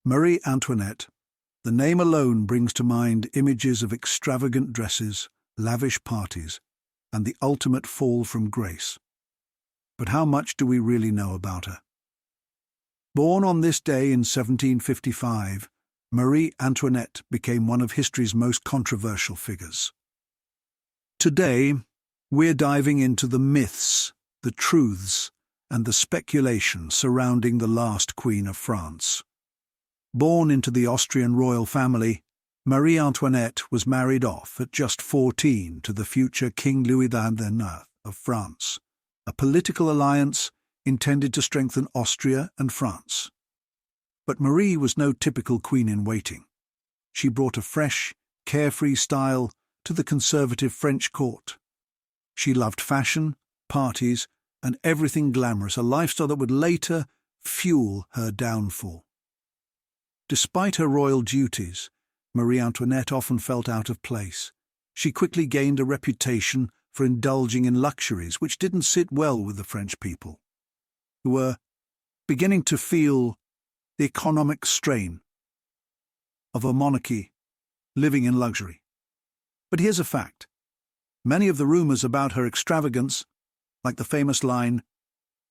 Marie Antoinette. The name alone brings to mind images of extravagant dresses, lavish parties, and the ultimate fall from grace. But how much do we really know about her? Born on this day in 1755, Marie Antoinette became one of history's most controversial figures. Today, we're diving into the myths, the truths, and the speculation surrounding the last Queen of France. Born into the Austrian royal family, Marie Antoinette was married off at just 14 to the future King Louis XIX of France, a political alliance intended to strengthen Austria and France. But Marie was no typical queen-in-waiting. She brought a fresh, carefree style to the conservative French court. She loved fashion, parties, and everything glamorous, a lifestyle that would later fuel her downfall. Despite her royal duties, Marie Antoinette often felt out of place. She quickly gained a reputation for indulging in luxuries which didn't sit well with the French people, who were beginning to feel the economic strain of a monarchy living in luxury. But here's a fact. Many of the rumors about her extravagance, like the famous line,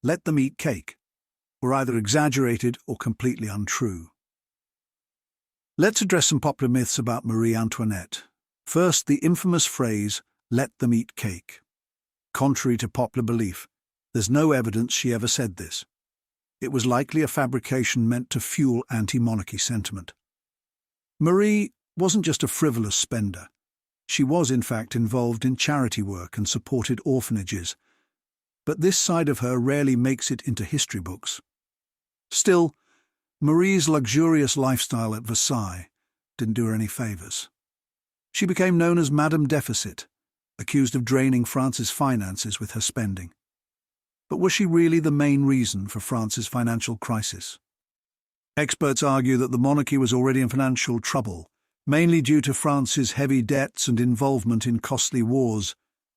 "Let them eat cake," were either exaggerated or completely untrue. Let's address some popular myths about Marie Antoinette. First, the infamous phrase, "let them eat cake." Contrary to popular belief, there's no evidence she ever said this. It was likely a fabrication meant to fuel anti-monarchy sentiment. Marie wasn't just a frivolous spender. She was, in fact, involved in charity work and supported orphanages. But this side of her rarely makes it into history books. Still, Marie's luxurious lifestyle at Versailles didn't do her any favours. She became known as Madame Deficit, accused of draining France's finances with her spending. But was she really the main reason for France's financial crisis? Experts argue that the monarchy was already in financial trouble, mainly due to France's heavy debts and involvement in costly wars,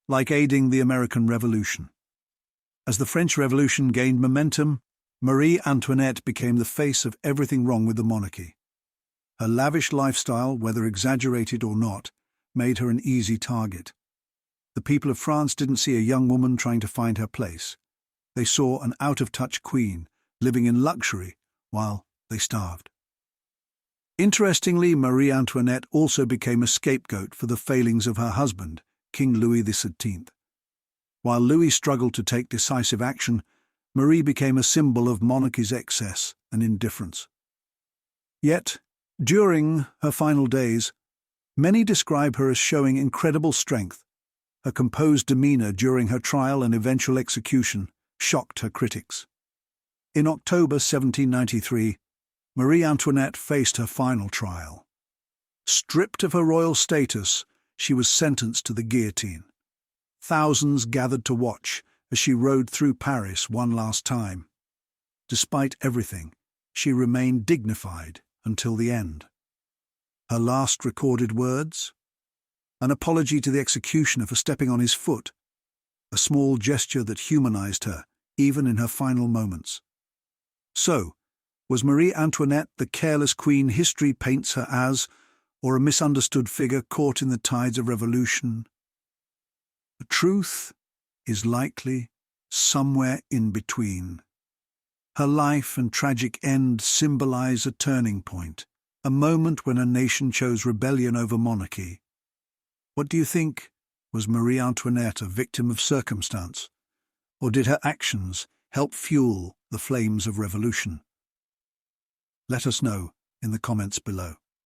like aiding the American Revolution. As the French Revolution gained momentum, Marie Antoinette became the face of everything wrong with the monarchy. Her lavish lifestyle, whether exaggerated or not, made her an easy target. The people of France didn't see a young woman trying to find her place. They saw an out-of-touch queen living in luxury while they starved. Interestingly, Marie Antoinette also became a scapegoat for the failings of her husband, King Louis XVII. While Louis struggled to take decisive action, Marie became a symbol of monarchy's excess and indifference. Yet, during her final days, many describe her as showing incredible strength. Her composed demeanour during her trial and eventual execution shocked her critics. In October 1793, Marie Antoinette faced her final trial. Stripped of her royal status, she was sentenced to the guillotine. Thousands gathered to watch as she rode through Paris one last time. Despite everything, she remained dignified until the end. Her last recorded words? An apology to the executioner for stepping on his foot, a small gesture that humanized her, even in her final moments. So, was Marie Antoinette the careless queen history paints her as, or a misunderstood figure caught in the tides of revolution? The truth is likely somewhere in between. Her life and tragic end symbolize a turning point, a moment when a nation chose rebellion over monarchy. What do you think? Was Marie Antoinette a victim of circumstance? Or did her actions help fuel the flames of revolution? Let us know in the comments below.